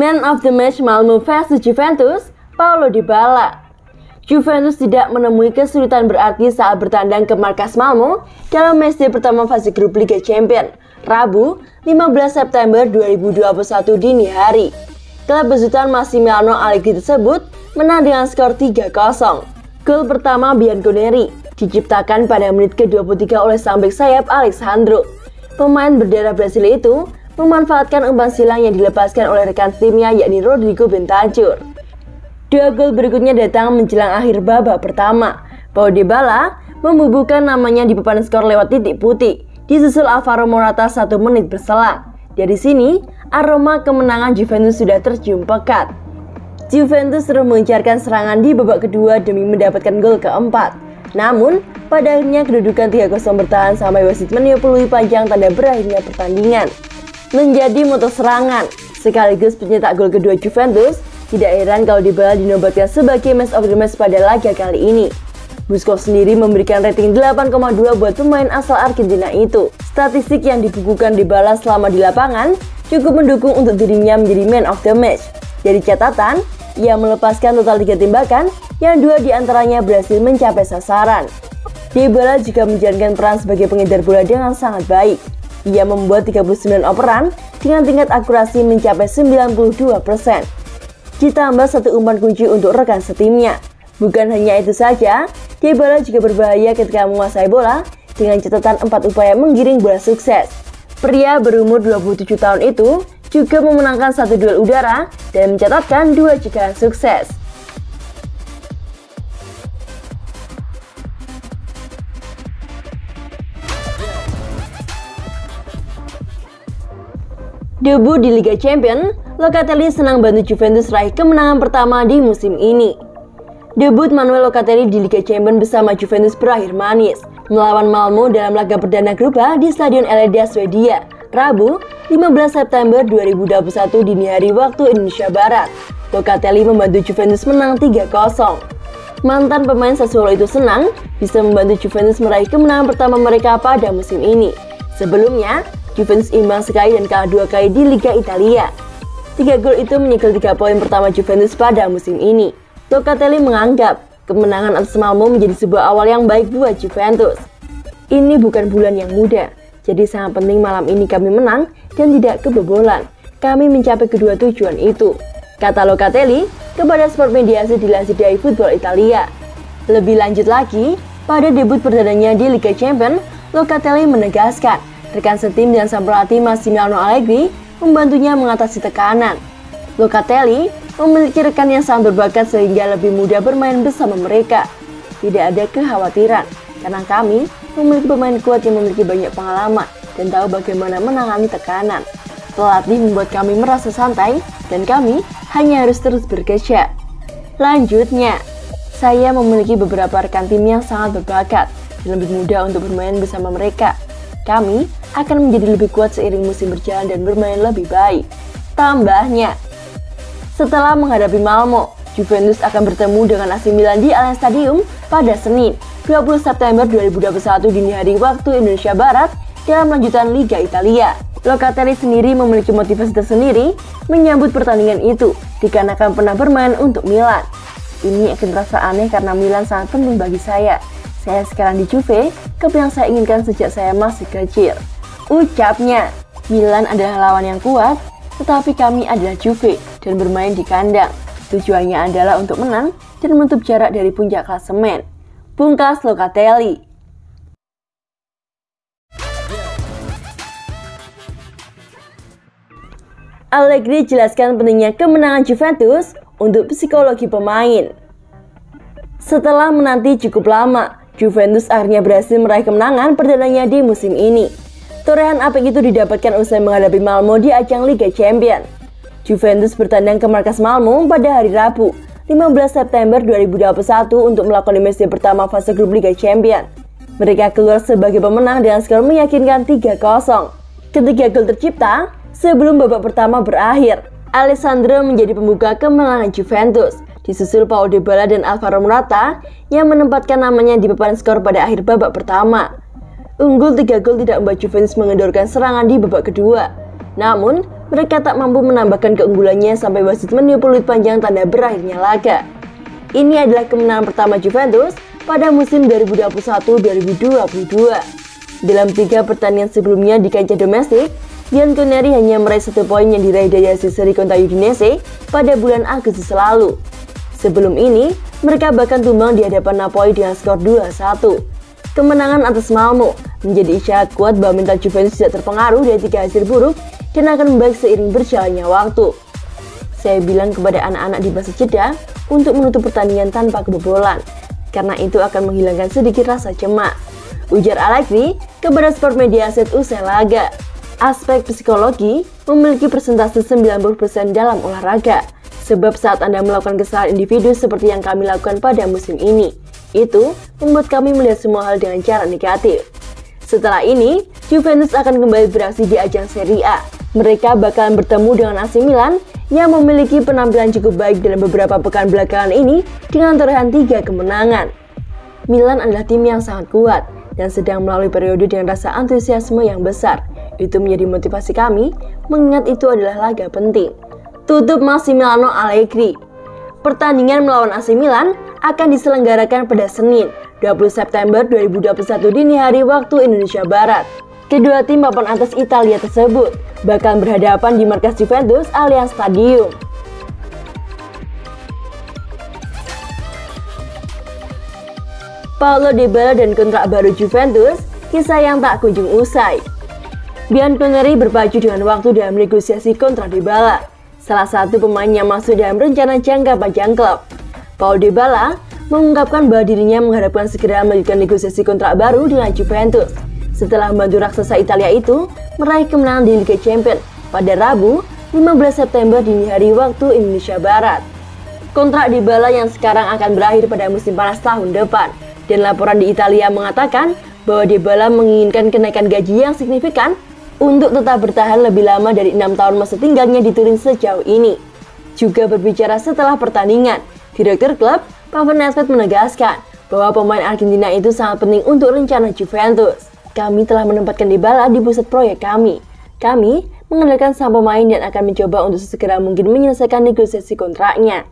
Man of the match Malmo versus Juventus, Paulo Dybala. Juventus tidak menemui kesulitan berarti saat bertandang ke markas Malmo dalam matchday pertama fase grup Liga Champions, Rabu 15 September 2021 dini hari. Klub besutan Massimiliano Allegri tersebut menang dengan skor 3-0. Gol pertama Bianconeri diciptakan pada menit ke-23 oleh sang bek sayap Alexandro. Pemain berdarah Brasil itu memanfaatkan umpan silang yang dilepaskan oleh rekan timnya yakni Rodrigo Bentancur. Dua gol berikutnya datang menjelang akhir babak pertama. Paulo Dybala membubuhkan namanya di papan skor lewat titik putih, disusul Alvaro Morata 1 menit berselang. Dari sini, aroma kemenangan Juventus sudah tercium pekat. Juventus terus mengejarkan serangan di babak kedua demi mendapatkan gol keempat. Namun, pada akhirnya kedudukan 3-0 bertahan sampai wasit meniup peluit panjang tanda berakhirnya pertandingan. Menjadi motor serangan sekaligus pencetak gol kedua Juventus, tidak heran kalau Dybala dinobatkan sebagai man of the match pada laga kali ini. Buskov sendiri memberikan rating 8,2 buat pemain asal Argentina itu. Statistik yang dibukukan Dybala selama di lapangan cukup mendukung untuk dirinya menjadi man of the match. Dari catatan, ia melepaskan total 3 tembakan yang 2 diantaranya berhasil mencapai sasaran. Dybala juga menjalankan peran sebagai pengedar bola dengan sangat baik. Ia membuat 39 operan dengan tingkat akurasi mencapai 92%. Ditambah 1 umpan kunci untuk rekan setimnya. Bukan hanya itu saja, Dybala juga berbahaya ketika menguasai bola dengan catatan 4 upaya menggiring bola sukses. Pria berumur 27 tahun itu juga memenangkan 1 duel udara dan mencatatkan 2 cegahan sukses. Debut di Liga Champions, Locatelli senang bantu Juventus raih kemenangan pertama di musim ini. Debut Manuel Locatelli di Liga Champions bersama Juventus berakhir manis, melawan Malmo dalam laga perdana grup A di Stadion Eleda, Swedia, Rabu 15 September 2021 dini hari waktu Indonesia Barat. Locatelli membantu Juventus menang 3-0. Mantan pemain Sassuolo itu senang bisa membantu Juventus meraih kemenangan pertama mereka pada musim ini. Sebelumnya, Juventus imbang sekali dan kalah 2 kali di Liga Italia. 3 gol itu menyegel 3 poin pertama Juventus pada musim ini. Locatelli menganggap kemenangan atas Malmo menjadi sebuah awal yang baik buat Juventus. Ini bukan bulan yang mudah, jadi sangat penting malam ini kami menang dan tidak kebobolan. Kami mencapai kedua tujuan itu, kata Locatelli kepada Sport Mediasi dilansir dari Football Italia. Lebih lanjut lagi, pada debut perdananya di Liga Champions, Locatelli menegaskan rekan setim dan sang pelatih Massimiliano Allegri membantunya mengatasi tekanan. Locatelli memiliki rekan yang sangat berbakat sehingga lebih mudah bermain bersama mereka. Tidak ada kekhawatiran, karena kami memiliki pemain kuat yang memiliki banyak pengalaman dan tahu bagaimana menangani tekanan. Pelatih membuat kami merasa santai dan kami hanya harus terus bekerja. Lanjutnya, saya memiliki beberapa rekan tim yang sangat berbakat dan lebih mudah untuk bermain bersama mereka. Kami akan menjadi lebih kuat seiring musim berjalan dan bermain lebih baik. Tambahnya, setelah menghadapi Malmo, Juventus akan bertemu dengan AC Milan di Allianz Stadium pada Senin 20 September 2021 dini hari waktu Indonesia Barat dalam lanjutan Liga Italia. Locatelli sendiri memiliki motivasi tersendiri menyambut pertandingan itu dikarenakan pernah bermain untuk Milan. Ini akan terasa aneh karena Milan sangat penting bagi saya. Saya sekarang di Juve, klub yang saya inginkan sejak saya masih kecil. Ucapnya, Milan adalah lawan yang kuat, tetapi kami adalah Juve dan bermain di kandang. Tujuannya adalah untuk menang dan menutup jarak dari puncak klasemen. Pungkas Locatelli. Allegri jelaskan pentingnya kemenangan Juventus untuk psikologi pemain. Setelah menanti cukup lama, Juventus akhirnya berhasil meraih kemenangan perdananya di musim ini. Torehan apik itu didapatkan usai menghadapi Malmo di ajang Liga Champions. Juventus bertandang ke markas Malmo pada hari Rabu, 15 September 2021 untuk melakukan matchday pertama fase grup Liga Champions. Mereka keluar sebagai pemenang dengan skor meyakinkan 3-0. Ketiga gol tercipta sebelum babak pertama berakhir. Alessandro menjadi pembuka kemenangan Juventus, disusul Paulo Dybala dan Alvaro Morata yang menempatkan namanya di papan skor pada akhir babak pertama. Unggul 3 gol tidak membuat Juventus mengendorkan serangan di babak kedua. Namun, mereka tak mampu menambahkan keunggulannya sampai wasit meniup peluit panjang tanda berakhirnya laga. Ini adalah kemenangan pertama Juventus pada musim 2021-2022. Dalam 3 pertandingan sebelumnya di kancah domestik, Bianconeri hanya meraih 1 poin yang diraih dari hasil seri kontra Udinese pada bulan Agustus lalu. Sebelum ini, mereka bahkan tumbang di hadapan Napoli dengan skor 2-1. Kemenangan atas Malmo menjadi isyarat kuat bahwa mental Juventus tidak terpengaruh dari 3 hasil buruk dan akan membaik seiring berjalannya waktu. Saya bilang kepada anak-anak di masa jeda untuk menutup pertandingan tanpa kebobolan, karena itu akan menghilangkan sedikit rasa cemas, ujar Allegri kepada Sport Mediaset usai laga. Aspek psikologi memiliki persentase 90% dalam olahraga, sebab saat Anda melakukan kesalahan individu seperti yang kami lakukan pada musim ini, itu membuat kami melihat semua hal dengan cara negatif. Setelah ini, Juventus akan kembali beraksi di ajang Serie A. Mereka bakalan bertemu dengan AC Milan yang memiliki penampilan cukup baik dalam beberapa pekan belakangan ini dengan torehan 3 kemenangan. Milan adalah tim yang sangat kuat dan sedang melalui periode dengan rasa antusiasme yang besar. Itu menjadi motivasi kami, mengingat itu adalah laga penting. Tutup Massimiliano Allegri. Pertandingan melawan AC Milan akan diselenggarakan pada Senin, 20 September 2021 dini hari waktu Indonesia Barat. Kedua tim papan atas Italia tersebut bakal berhadapan di markas Juventus Allianz Stadium. Paulo Dybala dan kontrak baru Juventus, kisah yang tak kunjung usai. Bianconeri berpacu dengan waktu dalam negosiasi kontrak Dybala, salah satu pemain yang masuk dalam rencana jangka panjang klub. Paulo Dybala mengungkapkan bahwa dirinya mengharapkan segera melanjutkan negosiasi kontrak baru dengan Juventus setelah membantu raksasa Italia itu meraih kemenangan di Liga Champions pada Rabu 15 September dini hari waktu Indonesia Barat. Kontrak Dybala yang sekarang akan berakhir pada musim panas tahun depan, dan laporan di Italia mengatakan bahwa Dybala menginginkan kenaikan gaji yang signifikan untuk tetap bertahan lebih lama dari 6 tahun masa tinggalnya di Turin sejauh ini. Juga berbicara setelah pertandingan, Direktur klub Pavel Nedved menegaskan bahwa pemain Argentina itu sangat penting untuk rencana Juventus. Kami telah menempatkan Dybala di pusat proyek kami. Kami mengandalkan sang pemain dan akan mencoba untuk sesegera mungkin menyelesaikan negosiasi kontraknya.